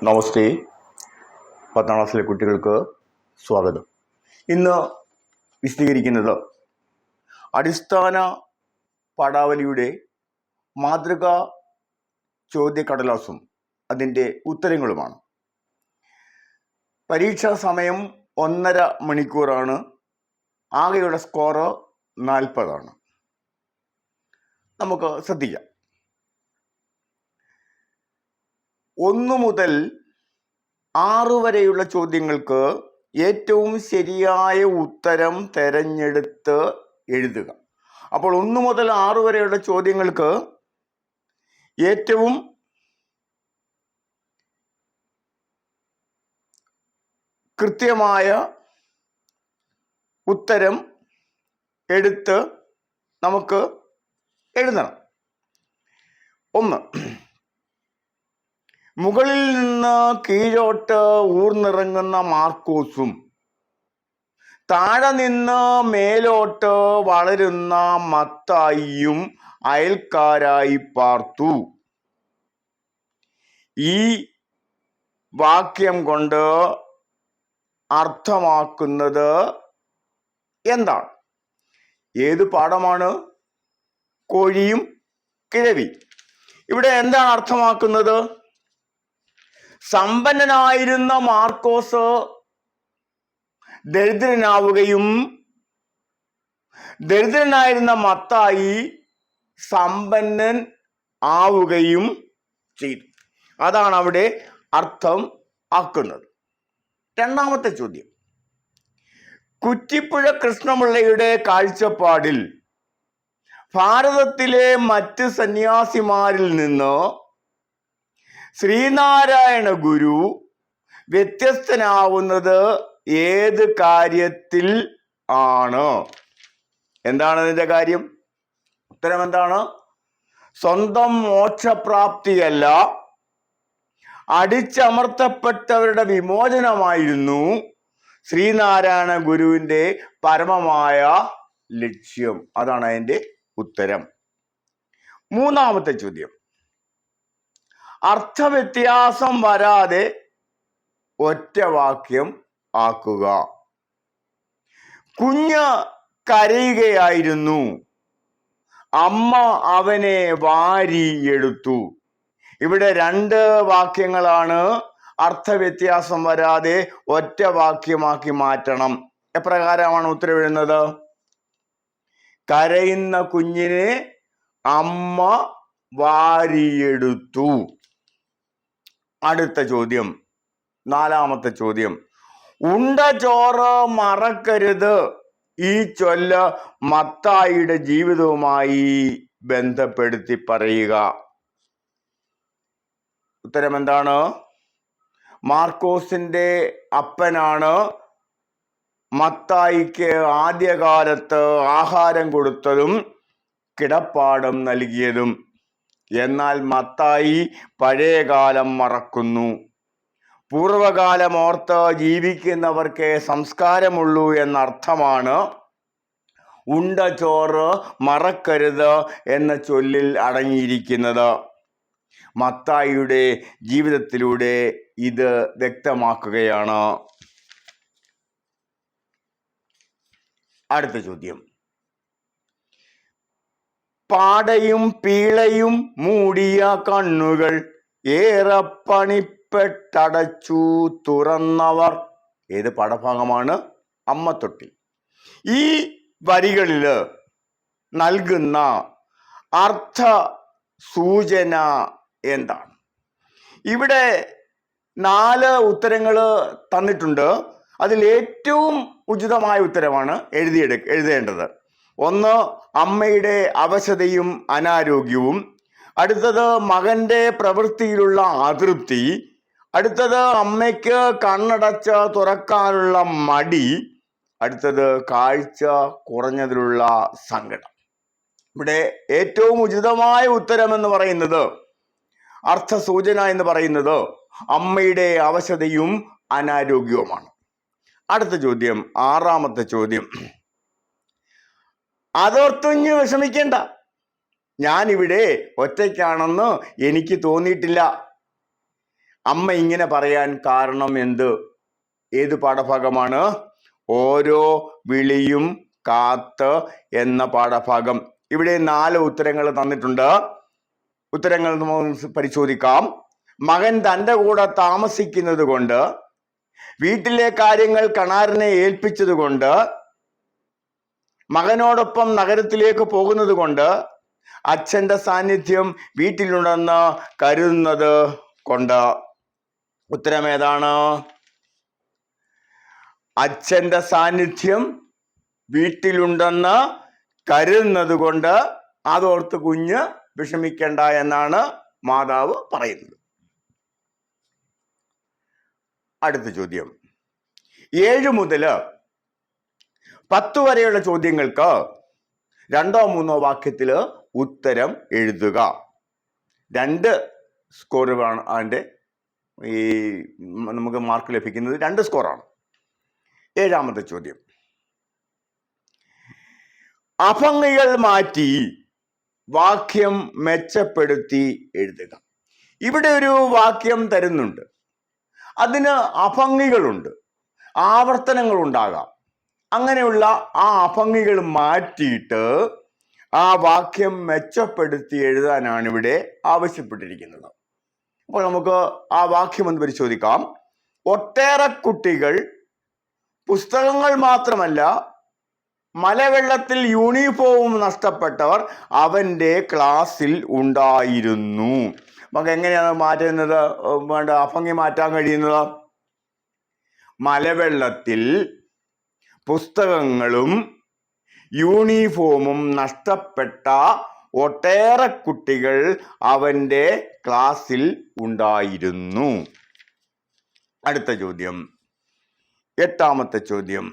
നമസ്തേ. 10ാം ക്ലാസ്സിലെ കുട്ടികൾക്ക് സ്വാഗതം. ഇന്ന് വിശദീകരിക്കുന്നത് അടിസ്ഥാന പാഠാവലിയുടെ മാതൃകാ ചോദ്യക്കടലാസും അതിൻ്റെ ഉത്തരങ്ങളുമാണ്. പരീക്ഷാ സമയം 1.5 മണിക്കൂറാണ്. ആകെയുള്ള സ്കോറ് 40 നമുക്ക് ശ്രദ്ധിക്കാം. 1 മുതൽ 6 വരെയുള്ള ചോദ്യങ്ങൾക്ക് ഏറ്റവും ശരിയായ ഉത്തരം തിരഞ്ഞെടുത്ത് എഴുതുക. അപ്പോൾ 1 മുതൽ 6 വരെയുള്ള ചോദ്യങ്ങൾക്ക് ഏറ്റവും കൃത്യമായ ഉത്തരം എടുത്ത് നമുക്ക് എഴുതണം. 1. മുകളിൽ നിന്ന് കീഴോട്ട് ഊർന്നിറങ്ങുന്ന മാർക്കോസും താഴെ നിന്ന് മേലോട്ട് വളരുന്ന മത്തായിയും അയൽക്കാരായി പാർത്തു. ഈ വാക്യം കൊണ്ട് അർത്ഥമാക്കുന്നത് എന്താണ്? ഏത് പാഠമാണ്? കോഴിയും കിഴവി. ഇവിടെ എന്താണ് അർത്ഥമാക്കുന്നത്? സമ്പന്നനായിരുന്ന മാർക്കോസ് ദരിദ്രനാവുകയും ദരിദ്രനായിരുന്ന മത്തായി സമ്പന്നൻ ആവുകയും ചെയ്തു. അതാണ് അവിടെ അർത്ഥം ആക്കുന്നത്. 2ാമത്തെ ചോദ്യം. കുറ്റിപ്പുഴ കൃഷ്ണപിള്ളയുടെ കാഴ്ചപ്പാടിൽ ഭാരതത്തിലെ മറ്റ് സന്യാസിമാരിൽ നിന്ന് ശ്രീനാരായണ ഗുരു വ്യത്യസ്തനാവുന്നത് ഏത് കാര്യത്തിൽ ആണ്? എന്താണ് അതിൻ്റെ കാര്യം? ഉത്തരം എന്താണ്? സ്വന്തം മോക്ഷപ്രാപ്തിയല്ല, അടിച്ചമർത്തപ്പെട്ടവരുടെ വിമോചനമായിരുന്നു ശ്രീനാരായണ ഗുരുവിൻ്റെ പരമമായ ലക്ഷ്യം. അതാണ് അതിൻ്റെ ഉത്തരം. 3ാമത്തെ ചോദ്യം. അർത്ഥവ്യത്യാസം വരാതെ ഒറ്റവാക്യം ആക്കുക. കുഞ്ഞ് കരയുകയായിരുന്നു, അമ്മ അവനെ വാരിയെടുത്തു. ഇവിടെ 2 വാക്യങ്ങളാണ്. അർത്ഥവ്യത്യാസം വരാതെ ഒറ്റവാക്യമാക്കി മാറ്റണം. എപ്രകാരമാണ് ഉത്തരവെഴുതുന്നത്? കരയുന്ന കുഞ്ഞിനെ അമ്മ വാരിയെടുത്തു. അടുത്ത ചോദ്യം, 4ാമത്തെ ചോദ്യം. ഉണ്ട ചോറ് മറക്കരുത്. ഈ ചൊല്ല് മത്തായിയുടെ ജീവിതവുമായി ബന്ധപ്പെടുത്തി പറയുക. ഉത്തരം എന്താണ്? മാർക്കോസിന്റെ അപ്പനാണ് മത്തായിക്ക് ആദ്യകാലത്ത് ആഹാരം കൊടുത്തതും കിടപ്പാടം നൽകിയതും. എന്നാൽ മത്തായി പഴയകാലം മറക്കുന്നു. പൂർവകാലം ഓർത്ത് ജീവിക്കുന്നവർക്ക് സംസ്കാരമുള്ളൂ എന്നർത്ഥമാണ് ഉണ്ട ചോറ് മറക്കരുത് എന്ന ചൊല്ലിൽ അടങ്ങിയിരിക്കുന്നത്. മത്തായിയുടെ ജീവിതത്തിലൂടെ ഇത് വ്യക്തമാക്കുകയാണ്. അടുത്ത ചോദ്യം. പാടയും പീളയും മൂടിയ കണ്ണുകൾ ഏറെ പണിപ്പെട്ടടച്ചു തുറന്നവർ. ഏത് പാഠഭാഗമാണ്? അമ്മത്തൊട്ടി. ഈ വരികളിൽ നൽകുന്ന അർത്ഥ സൂചന എന്താണ്? ഇവിടെ 4 ഉത്തരങ്ങൾ തന്നിട്ടുണ്ട്. അതിൽ ഏറ്റവും ഉചിതമായ ഉത്തരമാണ് എഴുതേണ്ടത്. 1, അമ്മയുടെ അവശതയും അനാരോഗ്യവും. അടുത്തത് മകന്റെ പ്രവൃത്തിയിലുള്ള അതൃപ്തി. അടുത്തത് അമ്മയ്ക്ക് കണ്ണടച്ച് തുറക്കാനുള്ള മടി. അടുത്തത് കാഴ്ച കുറഞ്ഞതിലുള്ള സങ്കടം. ഇവിടെ ഏറ്റവും ഉചിതമായ ഉത്തരം എന്ന് പറയുന്നത്, അർത്ഥസൂചന എന്ന് പറയുന്നത് അമ്മയുടെ അവശതയും അനാരോഗ്യവുമാണ്. അടുത്ത ചോദ്യം, 6ാമത്തെ ചോദ്യം. അതോർത്തുഞ്ഞ് വിഷമിക്കേണ്ട, ഞാനിവിടെ ഒറ്റയ്ക്കാണെന്ന് എനിക്ക് തോന്നിയിട്ടില്ല. അമ്മ ഇങ്ങനെ പറയാൻ കാരണം എന്ത്? ഏത് പാഠഭാഗമാണ്? ഓരോ വിളിയും കാത്ത് എന്ന പാഠഭാഗം. ഇവിടെ 4 ഉത്തരങ്ങൾ തന്നിട്ടുണ്ട്. ഉത്തരങ്ങൾ നമുക്ക് പരിശോധിക്കാം. മകൻ തൻ്റെ കൂടെ താമസിക്കുന്നത് കൊണ്ട്, വീട്ടിലെ കാര്യങ്ങൾ കണാരനെ ഏൽപ്പിച്ചത് കൊണ്ട്, മകനോടൊപ്പം നഗരത്തിലേക്ക് പോകുന്നത് കൊണ്ട്, അച്ഛൻ്റെ സാന്നിധ്യം വീട്ടിലുണ്ടെന്ന് കരുതുന്നത് കൊണ്ട്. ഉത്തരം ഏതാണ്? അച്ഛൻ്റെ സാന്നിധ്യം വീട്ടിലുണ്ടെന്ന് കരുതുന്നത് കൊണ്ട് അതോർത്ത് കുഞ്ഞ് വിഷമിക്കേണ്ട എന്നാണ് മാതാവ് പറയുന്നത്. അടുത്ത ചോദ്യം. 7 മുതൽ 10 വരെയുള്ള ചോദ്യങ്ങൾക്ക് 2ഓ 3ഓ വാക്യത്തിൽ ഉത്തരം എഴുതുക. 2 സ്കോറുകളാണ് അതിൻ്റെ നമുക്ക് മാർക്ക് ലഭിക്കുന്നത്. 2 സ്കോറാണ്. 7ാമത്തെ ചോദ്യം. അഭംഗികൾ മാറ്റി വാക്യം മെച്ചപ്പെടുത്തി എഴുതുക. ഇവിടെ ഒരു വാക്യം തരുന്നുണ്ട്. അതിന് അഭംഗികളുണ്ട്, ആവർത്തനങ്ങൾ ഉണ്ടാകാം. അങ്ങനെയുള്ള ആ അഭംഗികൾ മാറ്റിയിട്ട് ആ വാക്യം മെച്ചപ്പെടുത്തി എഴുതാനാണ് ഇവിടെ ആവശ്യപ്പെട്ടിരിക്കുന്നത്. അപ്പോൾ നമുക്ക് ആ വാക്യം ഒന്ന് പരിശോധിക്കാം. ഒട്ടേറെ കുട്ടികൾ, പുസ്തകങ്ങൾ മാത്രമല്ല മലവെള്ളത്തിൽ യൂണിഫോം നഷ്ടപ്പെട്ടവർ അവൻ്റെ ക്ലാസ്സിൽ ഉണ്ടായിരുന്നു. നമുക്ക് എങ്ങനെയാണ് മാറ്റുന്നത്? വേണ്ട അഭംഗി മാറ്റാൻ കഴിയുന്നത്? മലവെള്ളത്തിൽ പുസ്തകങ്ങളും യൂണിഫോമും നഷ്ടപ്പെട്ട ഒട്ടേറെ കുട്ടികൾ അവൻ്റെ ക്ലാസ്സിൽ ഉണ്ടായിരുന്നു. അടുത്ത ചോദ്യം, 8ാമത്തെ ചോദ്യം.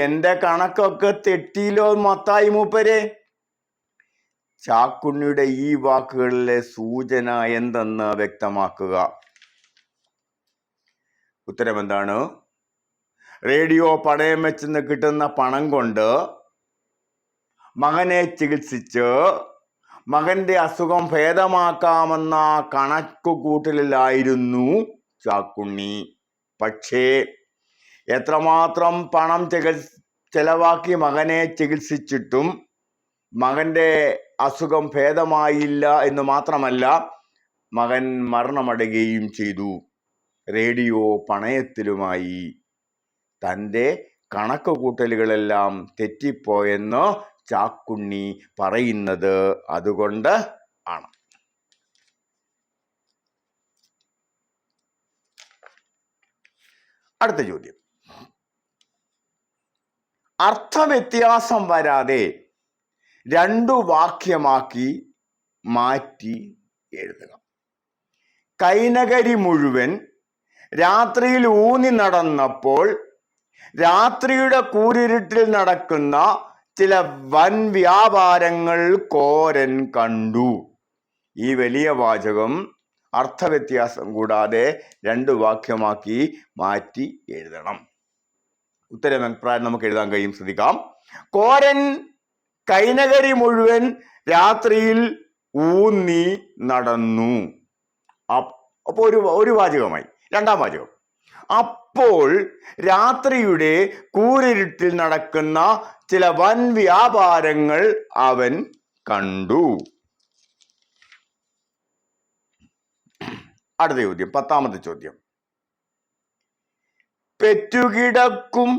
എൻ്റെ കണക്കൊക്കെ തെറ്റിയില്ലോ മത്തായി മൂപ്പരെ? ചാക്കുണ്ണിയുടെ ഈ വാക്കുകളിലെ സൂചന എന്തെന്ന് വ്യക്തമാക്കുക. ഉത്തരം എന്താണ്? റേഡിയോ പണയം വെച്ചെന്ന് കിട്ടുന്ന പണം കൊണ്ട് മകനെ ചികിത്സിച്ച് മകന്റെ അസുഖം ഭേദമാക്കാമെന്ന കണക്കുകൂട്ടലിലായിരുന്നു ചാക്കുണ്ണി. പക്ഷേ എത്രമാത്രം പണം ചെലവാക്കി മകനെ ചികിത്സിച്ചിട്ടും മകന്റെ അസുഖം ഭേദമായില്ല എന്ന് മാത്രമല്ല, മകൻ മരണമടയുകയും ചെയ്തു. റേഡിയോ പണയത്തിലുമായി. തൻ്റെ കണക്കുകൂട്ടലുകളെല്ലാം തെറ്റിപ്പോയെന്ന് ചാക്കുണ്ണി പറയുന്നത് അതുകൊണ്ട് ആണ്. അടുത്ത ചോദ്യം. അർത്ഥവ്യത്യാസം വരാതെ 2 വാക്യമാക്കി മാറ്റി എഴുതുക. കൈനകരി മുഴുവൻ രാത്രിയിൽ ഊന്നി നടന്നപ്പോൾ രാത്രിയുടെ കൂരിരുട്ടിൽ നടക്കുന്ന ചില വൻ വ്യാപാരങ്ങൾ കോരൻ കണ്ടു. ഈ വലിയ വാചകം അർത്ഥവ്യത്യാസം കൂടാതെ 2 വാക്യമാക്കി മാറ്റി എഴുതണം. ഉത്തരം എപ്രകാരം നമുക്ക് എഴുതാൻ കഴിയും? ശ്രദ്ധിക്കാം. കോരൻ കൈനകരി മുഴുവൻ രാത്രിയിൽ ഊന്നി നടന്നു. അപ്പോൾ ഒരു വാചകമായി. 2ാം വാചകം. അപ്പോൾ രാത്രിയുടെ കൂരിരുട്ടിൽ നടക്കുന്ന ചില വൻ വ്യാപാരങ്ങൾ അവൻ കണ്ടു. അടുത്ത ചോദ്യം, 10ാമത്തെ ചോദ്യം. പെറ്റുകിടക്കും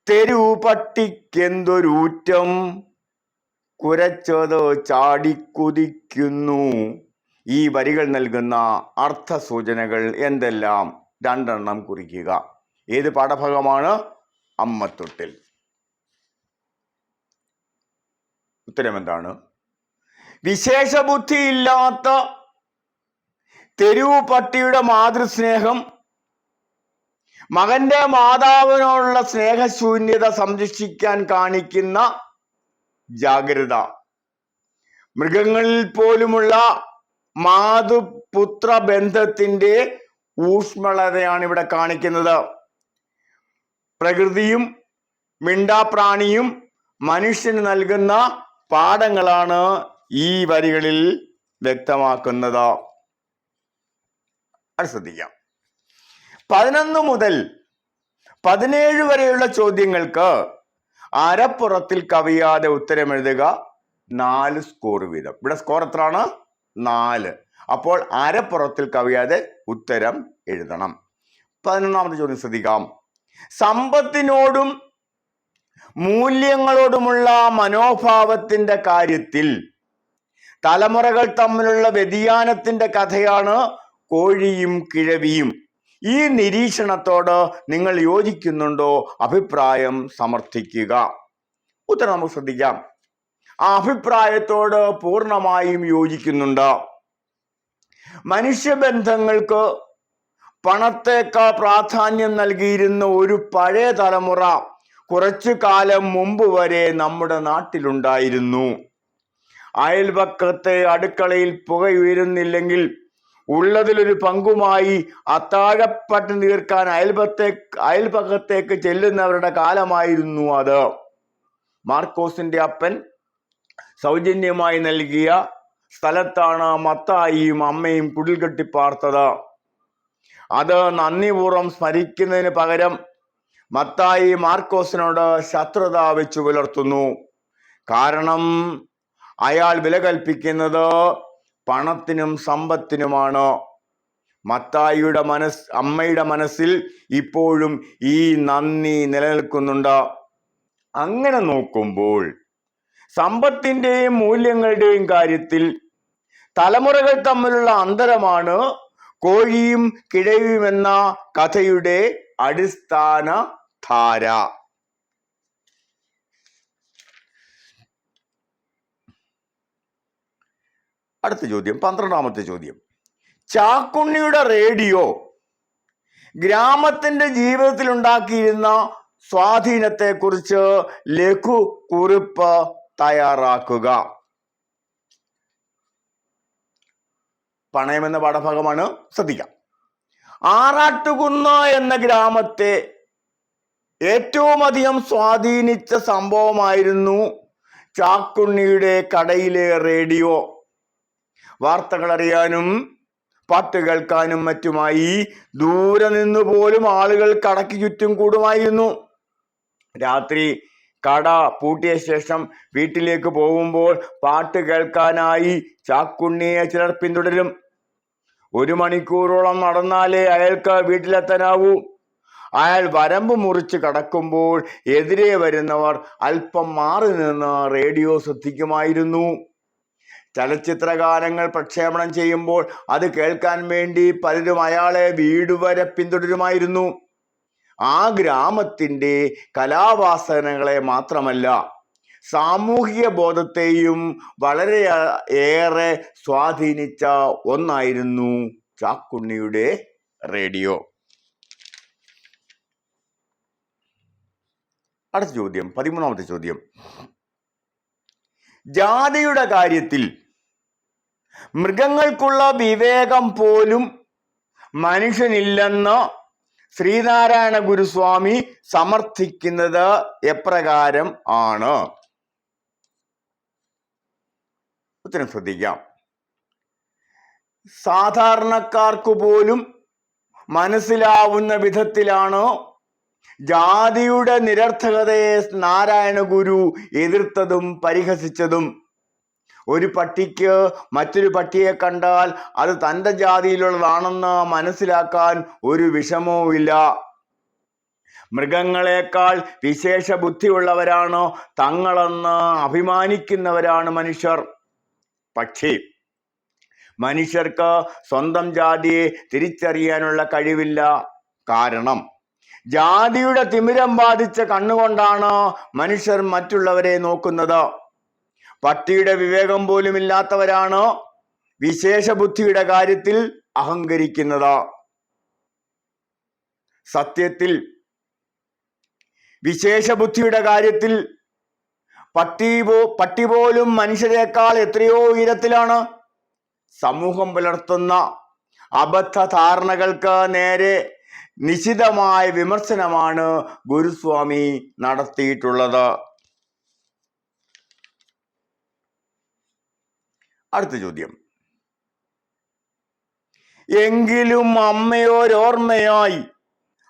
തെരുവുപട്ടിക്കെന്തൊരൂറ്റം, കുരച്ചത് ചാടിക്കുതിക്കുന്നു. ഈ വരികൾ നൽകുന്ന അർത്ഥസൂചനകൾ എന്തെല്ലാം? 2 എണ്ണം കുറിക്കുക. ഏത് പാഠഭാഗമാണ്? അമ്മത്തൊട്ടിൽ. ഉത്തരം എന്താണ്? വിശേഷബുദ്ധിയില്ലാത്ത തെരുവു പട്ടിയുടെ മാതൃസ്നേഹം മകന്റെ മാതാവിനോടുള്ള സ്നേഹശൂന്യത സംരക്ഷിക്കാൻ കാണിക്കുന്ന ജാഗ്രത. മൃഗങ്ങളിൽ പോലുമുള്ള മാതൃപുത്ര ബന്ധത്തിന്റെ ഊഷ്മളതയാണ് ഇവിടെ കാണിക്കുന്നത്. പ്രകൃതിയും മിണ്ടാപ്രാണിയും മനുഷ്യന് നൽകുന്ന പാഠങ്ങളാണ് ഈ വരികളിൽ വ്യക്തമാക്കുന്നത്. അത് ശ്രദ്ധിക്കാം. 11 മുതൽ 17 വരെയുള്ള ചോദ്യങ്ങൾക്ക് അരപ്പുറത്തിൽ കവിയാതെ ഉത്തരം എഴുതുക. 4 സ്കോർ വീതം. ഇവിടെ സ്കോർ എത്രയാണ്? 4. അപ്പോൾ അരപ്പുറത്തിൽ കവിയാതെ ഉത്തരം എഴുതണം. 11ാമത്തെ ചോദ്യം ശ്രദ്ധിക്കാം. സമ്പത്തിനോടും മൂല്യങ്ങളോടുമുള്ള മനോഭാവത്തിന്റെ കാര്യത്തിൽ തലമുറകൾ തമ്മിലുള്ള വ്യതിയാനത്തിന്റെ കഥയാണ് കോഴിയും കിഴവിയും. ഈ നിരീക്ഷണത്തോട് നിങ്ങൾ യോജിക്കുന്നുണ്ടോ? അഭിപ്രായം സമർത്ഥിക്കുക. ഉത്തരം നമുക്ക് ശ്രദ്ധിക്കാം. ആ അഭിപ്രായത്തോട് പൂർണ്ണമായും യോജിക്കുന്നുണ്ട്. മനുഷ്യബന്ധങ്ങൾക്ക് പണത്തേക്കാൾ പ്രാധാന്യം നൽകിയിരുന്ന ഒരു പഴയ തലമുറ കുറച്ചു കാലം മുമ്പ് വരെ നമ്മുടെ നാട്ടിലുണ്ടായിരുന്നു. അയൽപക്കത്തെ അടുക്കളയിൽ പുകയുയരുന്നില്ലെങ്കിൽ ഉള്ളതിലൊരു പങ്കുമായി അത്താഴപ്പട്ടിണി തീർക്കാൻ അയൽപക്കത്തേക്ക് ചെല്ലുന്നവരുടെ കാലമായിരുന്നു അത്. മാർക്കോസിന്റെ അപ്പൻ സൗജന്യമായി നൽകിയ സ്ഥലത്താണ് മത്തായിയും അമ്മയും കുടിൽ കെട്ടിപ്പാർത്തത്. അത് നന്ദിപൂർവ്വം സ്മരിക്കുന്നതിന് പകരം മത്തായി മാർക്കോസിനോട് ശത്രുത വെച്ചു പുലർത്തുന്നു. കാരണം അയാൾ വില കൽപ്പിക്കുന്നത് പണത്തിനും സമ്പത്തിനുമാണ്. മത്തായിയുടെ അമ്മയുടെ മനസ്സിൽ ഇപ്പോഴും ഈ നന്ദി നിലനിൽക്കുന്നുണ്ട്. അങ്ങനെ നോക്കുമ്പോൾ സമ്പത്തിന്റെയും മൂല്യങ്ങളുടെയും കാര്യത്തിൽ തലമുറകൾ തമ്മിലുള്ള അന്തരമാണ് കോഴിയും കിഴവിയും എന്ന കഥയുടെ അടിസ്ഥാന ധാര. അടുത്ത ചോദ്യം, 12ാമത്തെ ചോദ്യം. ചാക്കുണ്ണിയുടെ റേഡിയോ ഗ്രാമത്തിന്റെ ജീവിതത്തിൽ ഉണ്ടാക്കിയിരുന്ന സ്വാധീനത്തെ കുറിച്ച് ലഘു കുറിപ്പ് തയ്യാറാക്കുക. പണയം എന്ന പാഠഭാഗമാണ്, ശ്രദ്ധിക്കാം. ആറാട്ടുകുന്ന് എന്ന ഗ്രാമത്തെ ഏറ്റവും അധികം സ്വാധീനിച്ച സംഭവമായിരുന്നു ചാക്കുണ്ണിയുടെ കടയിലെ റേഡിയോ. വാർത്തകൾ അറിയാനും പാട്ട് കേൾക്കാനും മറ്റുമായി ദൂരെ നിന്ന് പോലും ആളുകൾ കടയ്ക്ക് ചുറ്റും കൂടുമായിരുന്നു. രാത്രി കട പൂട്ടിയ ശേഷം വീട്ടിലേക്ക് പോകുമ്പോൾ പാട്ട് കേൾക്കാനായി ചാക്കുണ്ണിയെ ചിലർ പിന്തുടരും. 1 മണിക്കൂറോളം നടന്നാലേ അയാൾക്ക് വീട്ടിലെത്താനാവൂ. അയാൾ വരമ്പ് മുറിച്ച് കടക്കുമ്പോൾ എതിരെ വരുന്നവർ അല്പം മാറി നിന്ന് റേഡിയോ ശ്രദ്ധിക്കുമായിരുന്നു. ചലച്ചിത്ര ഗാനങ്ങൾ പ്രക്ഷേപണം ചെയ്യുമ്പോൾ അത് കേൾക്കാൻ വേണ്ടി പലരും അയാളെ വീട് വരെ പിന്തുടരുമായിരുന്നു. ആ ഗ്രാമത്തിന്റെ കലാവാസനകളെ മാത്രമല്ല സാമൂഹിക ബോധത്തെയും വളരെ ഏറെ സ്വാധീനിച്ച ഒന്നായിരുന്നു ചാക്കുണ്ണിയുടെ റേഡിയോ. അടുത്ത ചോദ്യം, 13ാമത്തെ ചോദ്യം. ജാതിയുടെ കാര്യത്തിൽ മൃഗങ്ങൾക്കുള്ള വിവേകം പോലും മനുഷ്യനില്ലെന്ന് ശ്രീനാരായണ ഗുരുസ്വാമി സമർത്ഥിക്കുന്നത് എപ്രകാരം ആണ്? ഉത്തരം ശ്രദ്ധിക്കാം. സാധാരണക്കാർക്ക് പോലും മനസ്സിലാവുന്ന വിധത്തിലാണ് ജാതിയുടെ നിരർത്ഥകതയെ നാരായണ ഗുരു എതിർത്തതും പരിഹസിച്ചതും. ഒരു പട്ടിക്ക് മറ്റൊരു പട്ടിയെ കണ്ടാൽ അത് തൻ്റെ ജാതിയിലുള്ളതാണെന്ന് മനസ്സിലാക്കാൻ ഒരു വിഷമവും ഇല്ല. മൃഗങ്ങളെക്കാൾ വിശേഷ ബുദ്ധിയുള്ളവരാണ് തങ്ങളെന്ന് അഭിമാനിക്കുന്നവരാണ് മനുഷ്യർ. പക്ഷേ മനുഷ്യർക്ക് സ്വന്തം ജാതിയെ തിരിച്ചറിയാനുള്ള കഴിവില്ല. കാരണം ജാതിയുടെ തിമിരം ബാധിച്ച കണ്ണുകൊണ്ടാണ് മനുഷ്യർ മറ്റുള്ളവരെ നോക്കുന്നത്. പട്ടിയുടെ വിവേകം പോലും ഇല്ലാത്തവരാണ് വിശേഷ ബുദ്ധിയുടെ കാര്യത്തിൽ അഹങ്കരിക്കുന്നത്. സത്യത്തിൽ വിശേഷ ബുദ്ധിയുടെ കാര്യത്തിൽ പട്ടി പോലും മനുഷ്യരെക്കാൾ എത്രയോ ഉയരത്തിലാണ്. സമൂഹം പുലർത്തുന്ന അബദ്ധ ധാരണകൾക്ക് നേരെ നിശിതമായ വിമർശനമാണ് ഗുരുസ്വാമി നടത്തിയിട്ടുള്ളത്. അടുത്ത ചോദ്യം. എങ്കിലും അമ്മയോരോർമ്മയായി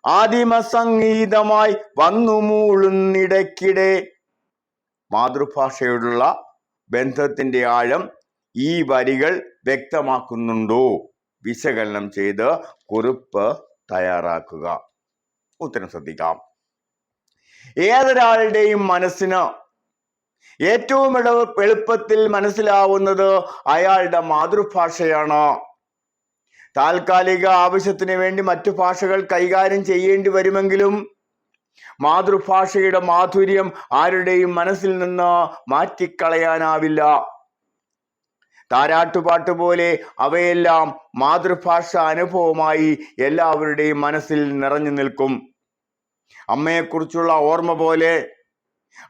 ആദിമസംഗീതമായി വന്നു മൂളുന്നിടയ്ക്കിടെ. മാതൃഭാഷയോടുള്ള ബന്ധത്തിന്റെ ആഴം ഈ വരികൾ വ്യക്തമാക്കുന്നുണ്ടോ? വിശകലനം ചെയ്ത് കുറിപ്പ് തയ്യാറാക്കുക. ഉത്തരം ശ്രദ്ധിക്കാം. ഏതൊരാളുടെയും മനസ്സിന് ഏറ്റവും എളുപ്പത്തിൽ മനസ്സിലാവുന്നത് അയാളുടെ മാതൃഭാഷയാണ്. താൽക്കാലിക ആവശ്യത്തിന് വേണ്ടി മറ്റു ഭാഷകൾ കൈകാര്യം ചെയ്യേണ്ടി വരുമെങ്കിലും മാതൃഭാഷയുടെ മാധുര്യം ആരുടെയും മനസ്സിൽ നിന്ന് മാറ്റിക്കളയാനാവില്ല. താരാട്ടുപാട്ട് പോലെ അവയെല്ലാം മാതൃഭാഷ അനുഭവമായി എല്ലാവരുടെയും മനസ്സിൽ നിറഞ്ഞു നിൽക്കും. അമ്മയെക്കുറിച്ചുള്ള ഓർമ്മ പോലെ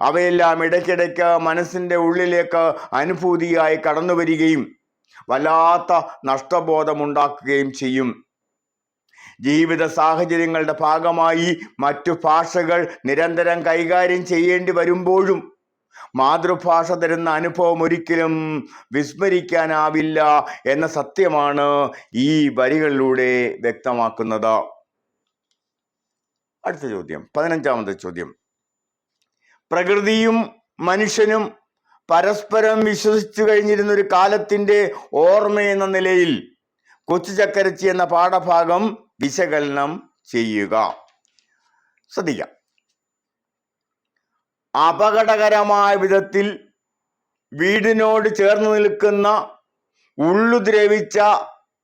അവയെല്ലാം ഇടയ്ക്കിടയ്ക്ക് മനസ്സിന്റെ ഉള്ളിലേക്ക് അനുഭൂതിയായി കടന്നു വരികയും വല്ലാത്ത നഷ്ടബോധമുണ്ടാക്കുകയും ചെയ്യും. ജീവിത സാഹചര്യങ്ങളുടെ ഭാഗമായി മറ്റു ഭാഷകൾ നിരന്തരം കൈകാര്യം ചെയ്യേണ്ടി വരുമ്പോഴും മാതൃഭാഷ തരുന്ന അനുഭവം ഒരിക്കലും വിസ്മരിക്കാനാവില്ല എന്ന സത്യമാണ് ഈ വരികളിലൂടെ വ്യക്തമാക്കുന്നത്. അടുത്ത ചോദ്യം, 15ാമത്തെ ചോദ്യം. പ്രകൃതിയും മനുഷ്യനും പരസ്പരം വിശ്വസിച്ചു കഴിഞ്ഞിരുന്ന ഒരു കാലത്തിന്റെ ഓർമ്മയെന്ന നിലയിൽ കൊച്ചു ചക്കരച്ചി എന്ന പാഠഭാഗം വിശകലനം ചെയ്യുക. ശ്രദ്ധിക്കാം. അപകടകരമായ വിധത്തിൽ വീടിനോട് ചേർന്ന് നിൽക്കുന്ന ഉള്ളു ദ്രവിച്ച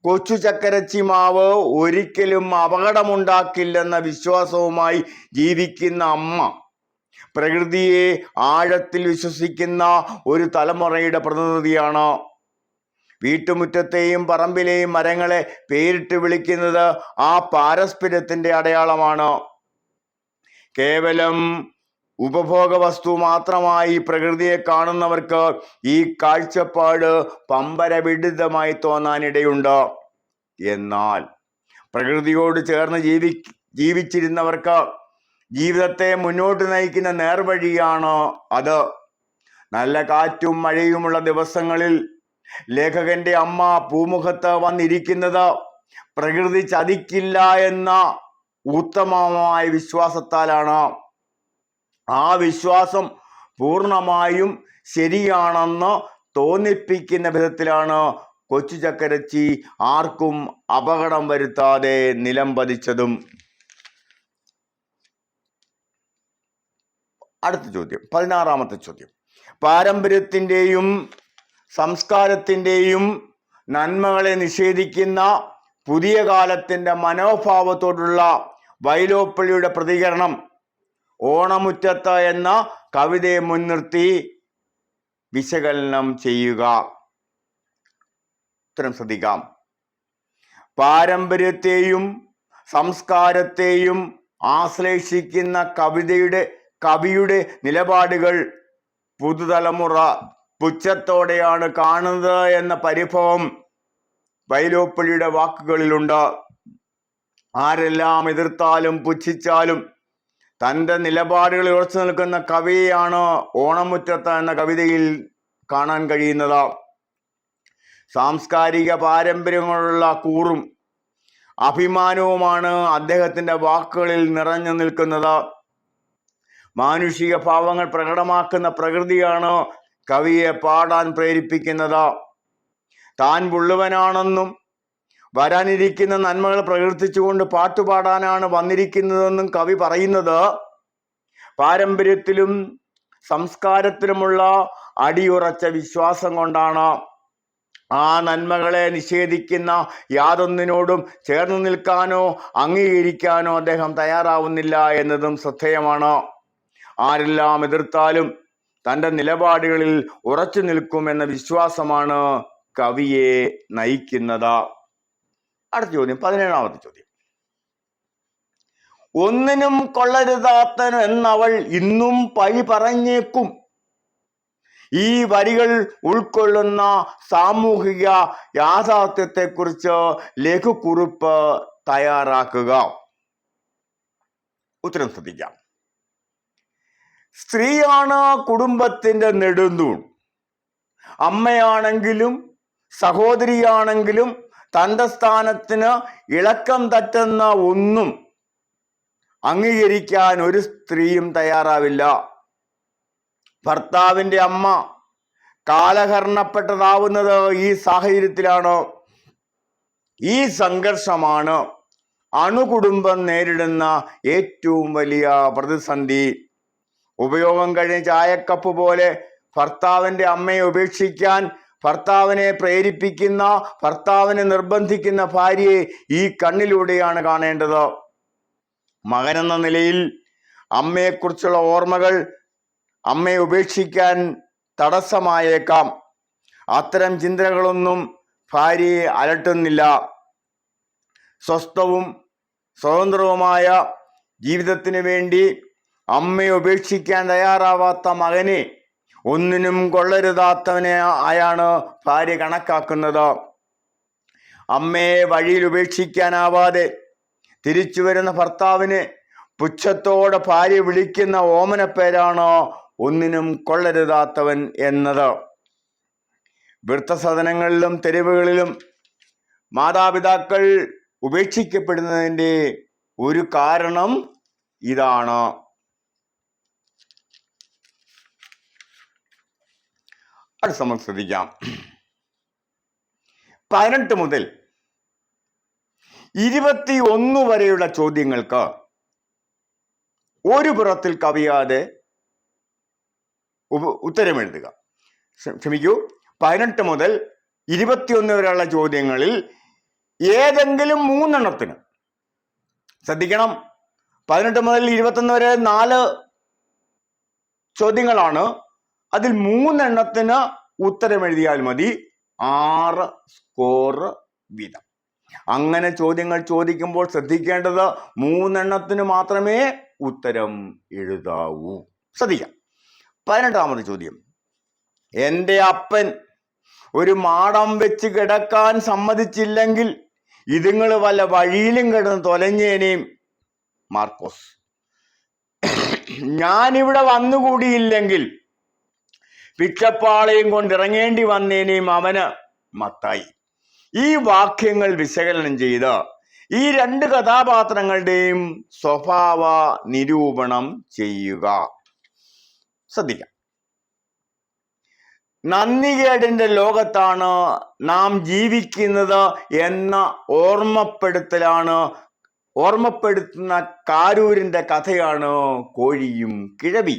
കൊച്ചു ചക്കരച്ചി മാവ് ഒരിക്കലും അപകടമുണ്ടാക്കില്ലെന്ന വിശ്വാസവുമായി ജീവിക്കുന്ന അമ്മ പ്രകൃതിയെ ആഴത്തിൽ വിശ്വസിക്കുന്ന ഒരു തലമുറയുടെ പ്രതിനിധിയാണ്. വീട്ടുമുറ്റത്തെയും പറമ്പിലെയും മരങ്ങളെ പേരിട്ട് വിളിക്കുന്നത് ആ പാരസ്പര്യത്തിന്റെ അടയാളമാണ്. കേവലം ഉപഭോഗ വസ്തു മാത്രമായി പ്രകൃതിയെ കാണുന്നവർക്ക് ഈ കാഴ്ചപ്പാട് പമ്പരവിഡിതമായി തോന്നാനിടയുണ്ട്. എന്നാൽ പ്രകൃതിയോട് ചേർന്ന് ജീവിച്ചിരുന്നവർക്ക് ജീവിതത്തെ മുന്നോട്ട് നയിക്കുന്ന നേർവഴിയാണ് അത്. നല്ല കാറ്റും മഴയുമുള്ള ദിവസങ്ങളിൽ ലേഖകന്റെ അമ്മ പൂമുഖത്ത് വന്നിരിക്കുന്നത് പ്രകൃതി ചതിക്കില്ല എന്ന ഉത്തമമായ വിശ്വാസത്താലാണ്. ആ വിശ്വാസം പൂർണ്ണമായും ശരിയാണെന്ന് തോന്നിപ്പിക്കുന്ന വിധത്തിലാണ് കൊച്ചു ചക്കരച്ചി ആർക്കും അപകടം വരുത്താതെ നിലം പതിച്ചതും. അടുത്ത ചോദ്യം, 16ാമത്തെ ചോദ്യം. പാരമ്പര്യത്തിന്റെയും സംസ്കാരത്തിന്റെയും നന്മകളെ നിഷേധിക്കുന്ന പുതിയ കാലത്തിന്റെ മനോഭാവത്തോടുള്ള വൈലോപ്പിള്ളിയുടെ പ്രതികരണം ഓണമുറ്റത്ത് എന്ന കവിതയെ മുൻനിർത്തി വിശകലനം ചെയ്യുക. ഉത്തരം ശ്രദ്ധിക്കാം. പാരമ്പര്യത്തെയും സംസ്കാരത്തെയും ആശ്ലേഷിക്കുന്ന കവിയുടെ നിലപാടുകൾ പുതുതലമുറ പുച്ഛത്തോടെയാണ് കാണുന്നത് എന്ന പരിഭവം വൈലോപ്പിള്ളിയുടെ വാക്കുകളിലുണ്ട്. ആരെല്ലാം എതിർത്താലും പുച്ഛിച്ചാലും തൻ്റെ നിലപാടുകളിൽ ഉറച്ചു നിൽക്കുന്ന കവിയെയാണ് ഓണമുറ്റത്ത് എന്ന കവിതയിൽ കാണാൻ കഴിയുന്നത്. സാംസ്കാരിക പാരമ്പര്യങ്ങളുള്ള കൂറും അഭിമാനവുമാണ് അദ്ദേഹത്തിന്റെ വാക്കുകളിൽ നിറഞ്ഞു നിൽക്കുന്നത്. മാനുഷിക ഭാവങ്ങൾ പ്രകടമാക്കുന്ന പ്രകൃതിയാണ് കവിയെ പാടാൻ പ്രേരിപ്പിക്കുന്നത്. താൻ പുള്ളുവനാണെന്നും വരാനിരിക്കുന്ന നന്മകൾ പ്രകീർത്തിച്ചുകൊണ്ട് പാട്ടുപാടാനാണ് വന്നിരിക്കുന്നതെന്നും കവി പറയുന്നത് പാരമ്പര്യത്തിലും സംസ്കാരത്തിലുമുള്ള അടിയുറച്ച വിശ്വാസം കൊണ്ടാണ്. ആ നന്മകളെ നിഷേധിക്കുന്ന യാതൊന്നിനോടും ചേർന്ന് നിൽക്കാനോ അംഗീകരിക്കാനോ അദ്ദേഹം തയ്യാറാവുന്നില്ല എന്നതും ശ്രദ്ധേയമാണ്. ആരെല്ലാം എതിർത്താലും തൻ്റെ നിലപാടുകളിൽ ഉറച്ചു നിൽക്കുമെന്ന വിശ്വാസമാണ് കവിയെ നയിക്കുന്നത്. അടുത്ത ചോദ്യം, 17ാമത്തെ ചോദ്യം. ഒന്നിനും കൊള്ളരുതാത്തൻ എന്നവൾ ഇന്നും പഴി പറഞ്ഞേക്കും. ഈ വരികൾ ഉൾക്കൊള്ളുന്ന സാമൂഹിക യാഥാർത്ഥ്യത്തെക്കുറിച്ച് ലഘുക്കുറിപ്പ് തയ്യാറാക്കുക. ഉത്തരം ശ്രദ്ധിക്കാം. സ്ത്രീയാണ് കുടുംബത്തിന്റെ നെടുന്തൂൺ. അമ്മയാണെങ്കിലും സഹോദരിയാണെങ്കിലും തൻ്റെ സ്ഥാനത്തിന് ഇളക്കം തട്ടുന്ന ഒന്നും അംഗീകരിക്കാൻ ഒരു സ്ത്രീയും തയ്യാറാവില്ല. ഭർത്താവിൻ്റെ അമ്മ കാലഹരണപ്പെട്ടതാവുന്നത് ഈ സാഹചര്യത്തിലാണ്. ഈ സംഘർഷമാണ് അണുകുടുംബം നേരിടുന്ന ഏറ്റവും വലിയ പ്രതിസന്ധി. ഉപയോഗം കഴിഞ്ഞ ചായക്കപ്പ് പോലെ ഭർത്താവിൻ്റെ അമ്മയെ ഉപേക്ഷിക്കാൻ ഭർത്താവിനെ പ്രേരിപ്പിക്കുന്ന, ഭർത്താവിനെ നിർബന്ധിക്കുന്ന ഭാര്യയെ ഈ കണ്ണിലൂടെയാണ് കാണേണ്ടത്. മകനെന്ന നിലയിൽ അമ്മയെക്കുറിച്ചുള്ള ഓർമ്മകൾ അമ്മയെ ഉപേക്ഷിക്കാൻ തടസ്സമായേക്കാം. അത്തരം ചിന്തകളൊന്നും ഭാര്യയെ അലട്ടുന്നില്ല. സ്വസ്ഥവും സ്വതന്ത്രവുമായ ജീവിതത്തിന് വേണ്ടി അമ്മയെ ഉപേക്ഷിക്കാൻ തയ്യാറാവാത്ത മകനെ ഒന്നിനും കൊള്ളരുതാത്തവനെ ആയാണ് ഭാര്യ കണക്കാക്കുന്നത്. അമ്മയെ വഴിയിൽ ഉപേക്ഷിക്കാനാവാതെ തിരിച്ചു വരുന്ന ഭർത്താവിനെ പുച്ഛത്തോടെ ഭാര്യ വിളിക്കുന്ന ഓമനപ്പേരാണ് ഒന്നിനും കൊള്ളരുതാത്തവൻ എന്നത്. വൃദ്ധസദനങ്ങളിലും തെരുവുകളിലും മാതാപിതാക്കൾ ഉപേക്ഷിക്കപ്പെടുന്നതിൻ്റെ ഒരു കാരണം ഇതാണ്. അടുത്ത നമുക്ക് ശ്രദ്ധിക്കാം. 18 മുതൽ 21 വരെയുള്ള ചോദ്യങ്ങൾക്ക് ഒരു പുറത്തിൽ കവിയാതെ ഉത്തരമെഴുതുക. ക്ഷമിക്കൂ, 18 മുതൽ 21 വരെയുള്ള ചോദ്യങ്ങളിൽ ഏതെങ്കിലും 3 എണ്ണത്തിന്, ശ്രദ്ധിക്കണം, 18 മുതൽ 21 വരെ 4 ചോദ്യങ്ങളാണ്. അതിൽ 3 എണ്ണത്തിന് ഉത്തരമെഴുതിയാൽ മതി. 6 സ്കോർ വീതം. അങ്ങനെ ചോദ്യങ്ങൾ ചോദിക്കുമ്പോൾ ശ്രദ്ധിക്കേണ്ടത് 3 എണ്ണത്തിന് മാത്രമേ ഉത്തരം എഴുതാവൂ. ശ്രദ്ധിക്കാം. 18ാമത് ചോദ്യം. എൻ്റെ അപ്പൻ ഒരു മാടം വെച്ച് കിടക്കാൻ സമ്മതിച്ചില്ലെങ്കിൽ ഇതുങ്ങൾ വല്ല വഴിയിലും കിടന്ന് തൊലഞ്ഞേനേയും. മാർക്കോസ്. ഞാനിവിടെ വന്നുകൂടിയില്ലെങ്കിൽ ഭിക്ഷപ്പാളയും കൊണ്ടിറങ്ങേണ്ടി വന്നേനേയും അവന്. മത്തായി. ഈ വാക്യങ്ങൾ വിശകലനം ചെയ്ത് ഈ 2 കഥാപാത്രങ്ങളുടെയും സ്വഭാവ നിരൂപണം ചെയ്യുക. ശ്രദ്ധിക്കാം. നന്ദികേടിന്റെ ലോകത്താണ് നാം ജീവിക്കുന്നത് എന്ന ഓർമ്മപ്പെടുത്തുന്ന കാരൂരിന്റെ കഥയാണ് കോഴിയും കിഴവി.